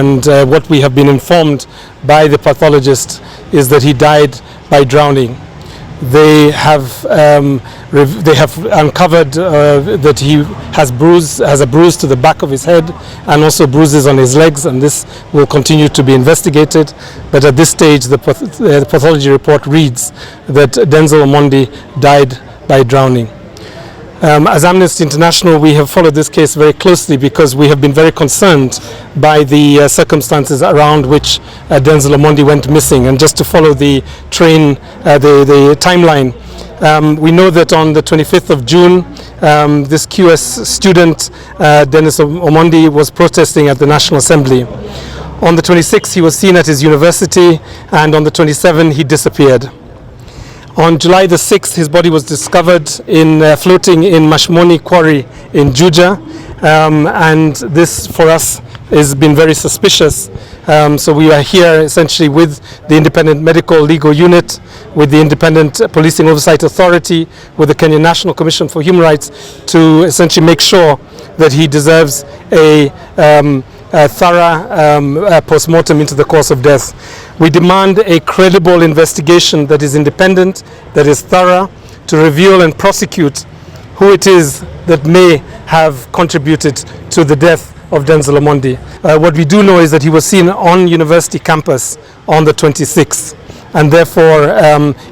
And what we have been informed by the pathologist is that he died by drowning. They have uncovered that he has a bruise to the back of his head and also bruises on his legs, and this will continue to be investigated. But at this stage, the pathology report reads that Denzel Omondi died by drowning. As Amnesty International, we have followed this case very closely because we have been very concerned by the circumstances around which Denzel Omondi went missing. And just to follow the the timeline, we know that on the 25th of June, this QS student, Denzel Omondi, was protesting at the National Assembly. On the 26th, he was seen at his university, and on the 27th, he disappeared. On July the 6th, his body was discovered floating in Mashmoni Quarry in Juja, and this for us has been very suspicious. So we are here essentially with the Independent Medical Legal Unit, with the Independent Policing Oversight Authority, with the Kenya National Commission for Human Rights to essentially make sure that he deserves a thorough post-mortem into the cause of death. We demand a credible investigation that is independent, that is thorough, to reveal and prosecute who it is that may have contributed to the death of Denzel Omondi. What we do know is that he was seen on university campus on the 26th. And therefore,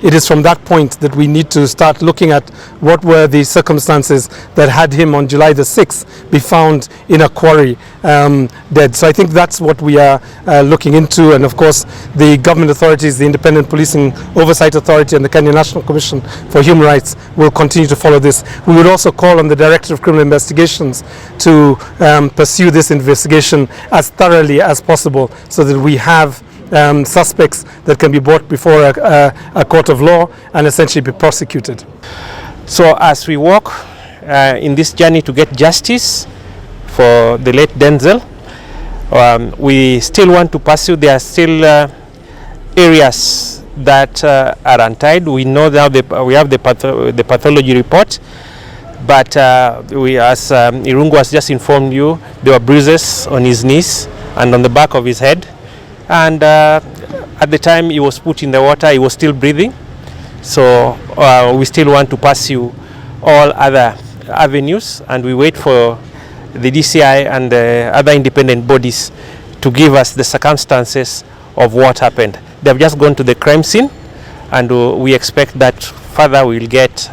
it is from that point that we need to start looking at what were the circumstances that had him on July the 6th be found in a quarry dead. So I think that's what we are looking into. And of course, the government authorities, the Independent Policing Oversight Authority and the Kenya National Commission for Human Rights will continue to follow this. We would also call on the Director of Criminal Investigations to pursue this investigation as thoroughly as possible so that we have suspects that can be brought before a court of law and essentially be prosecuted. So as we walk in this journey to get justice for the late Denzel, we still want to pursue. There are still areas that are untied. We know that we have the pathology report, but as Irungu has just informed you, there were bruises on his knees and on the back of his head. And at the time he was put in the water, he was still breathing. So we still want to pursue all other avenues, and we wait for the DCI and the other independent bodies to give us the circumstances of what happened. They've just gone to the crime scene, and we expect that further we'll get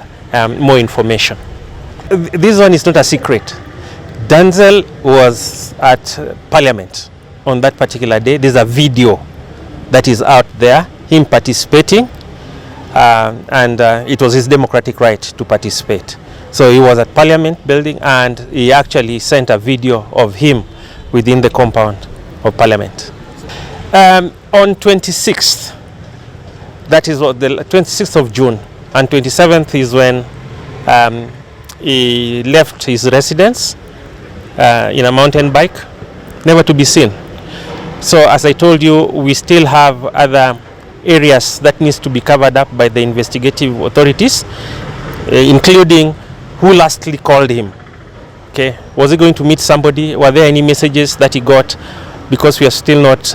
more information. This one is not a secret. Denzel was at Parliament on that particular day. There's a video that is out there, him participating, and it was his democratic right to participate. So he was at Parliament building, and he actually sent a video of him within the compound of Parliament. On 26th, that is what the 26th of June, and 27th is when he left his residence in a mountain bike, never to be seen. So as I told you, we still have other areas that needs to be covered up by the investigative authorities, including who lastly called him. Okay, was he going to meet somebody? Were there any messages that he got? Because we have still not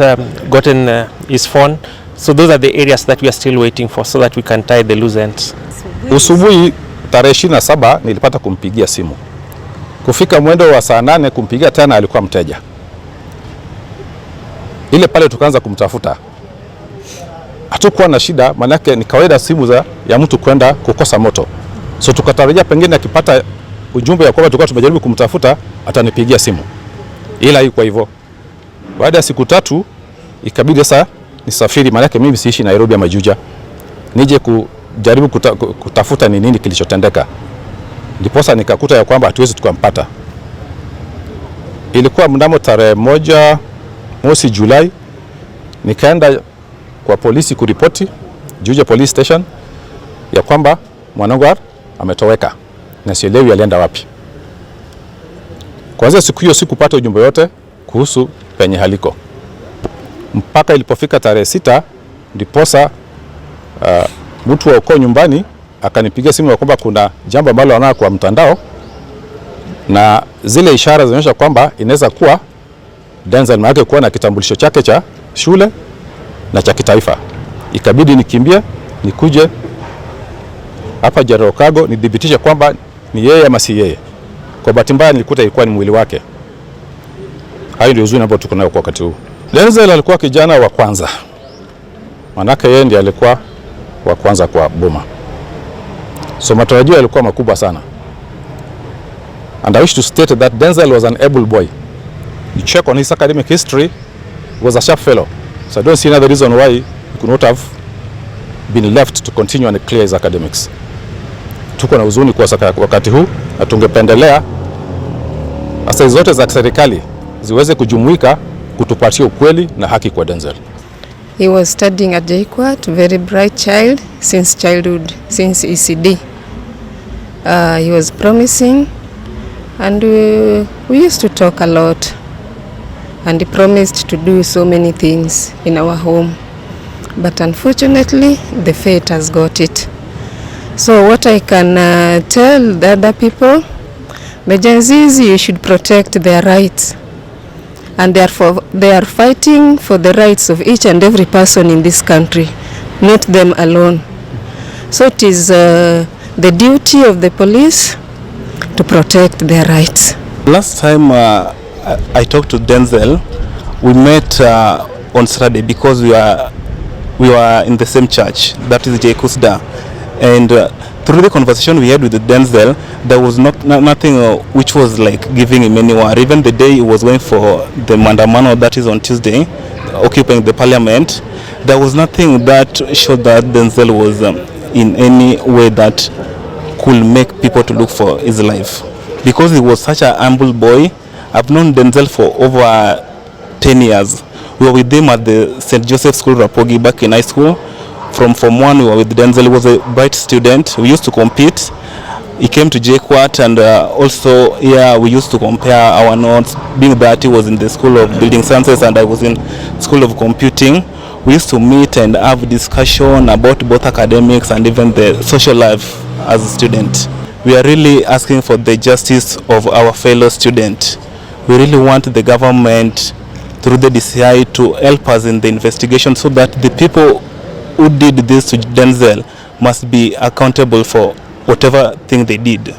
gotten his phone. So those are the areas that we are still waiting for, so that we can tie the loose ends. Usubuhi tarehe 27 nilipata kumpigia simu. Kufika mwendo wa saa 8 kumpigia tena, alikuwa mteja. Ile pale tukaanza kumtafuta. Hatukuwa na shida, manake ni kawaida simu ya mtu kwenda kukosa moto. So tukatarajia pengine akipata ujumbe ya kwamba tulikuwa tumejaribu kumtafuta atanipigia simu. Ila haikuwa hivyo. Baada ya siku 3 ikabidi sasa nisafiri, manake mimi siishi Nairobi ama Juja. Nije kujaribu kutafuta ni nini kilichotendeka. Ndiposa nikakuta ya kwamba hatuwezi tukampata. Ilikuwa mnamo tarehe 1 mwezi Julai, nikaenda kwa polisi kuripoti Juja Police Station ya kwamba mwanangu ametoweka na sielewi alienda wapi. Kwanza siku hiyo sikupata ujumbe yote kuhusu penye haliko. Mpaka ilipofika tarehe 6 ndiposa mtu wa uko nyumbani akanipigia simu ya kwamba kuna jambo ambalo anaona kwa mtandao, na zile ishara zinaonyesha kwamba inaweza kuwa Denzel maana kuwa na kitambulisho chake cha shule na cha kitaifa. Ikabidi nikimbie nikuje hapa Jarokago nidhibitishe kwamba ni yeye ama si yeye. Kwa bahati mbaya nilikuta ilikuwa ni mwili wake. Hayo ndio huzuni ambayo tuko nayo kwa wakati huu. Denzel alikuwa kijana wa kwanza. Manake yeye ndiye alikuwa wa kwanza kwa boma. So matarajio yalikuwa makubwa sana. And I wish to state that Denzel was an able boy. You check on his academic history, he was a sharp fellow. So I don't see another reason why he could not have been left to continue and clear his academics. Tuko na huzuni kwa wakati huu na tungependelea asasi zote za serikali ziweze kujumuika kutupatia ukweli na haki kwa Denzel. He was studying at JKUAT, very bright child since childhood, since ECD. He was promising and we used to talk a lot and he promised to do so many things in our home. But unfortunately, the fate has got it. So what I can tell the other people, the GenZs, you should protect their rights. And therefore they are fighting for the rights of each and every person in this country, not them alone. So it is the duty of the police to protect their rights. Last time I talked to Denzel, we met on Saturday because we were in the same church, that is JKUSDA. And through the conversation we had with Denzel, there was nothing which was like giving him any worry. Even the day he was going for the mandamano, that is on Tuesday, occupying the parliament, there was nothing that showed that Denzel was in any way that could make people to look for his life. Because he was such a humble boy. I've known Denzel for over 10 years. We were with him at the St. Joseph School, Rapogi, back in high school. From Form 1, we were with Denzel. He was a bright student. We used to compete. He came to JKUAT, and also here we used to compare our notes, being that he was in the School of Building Sciences and I was in School of Computing. We used to meet and have discussion about both academics and even the social life as a student. We are really asking for the justice of our fellow student. We really want the government through the DCI to help us in the investigation so that the people who did this to Denzel must be accountable for whatever thing they did.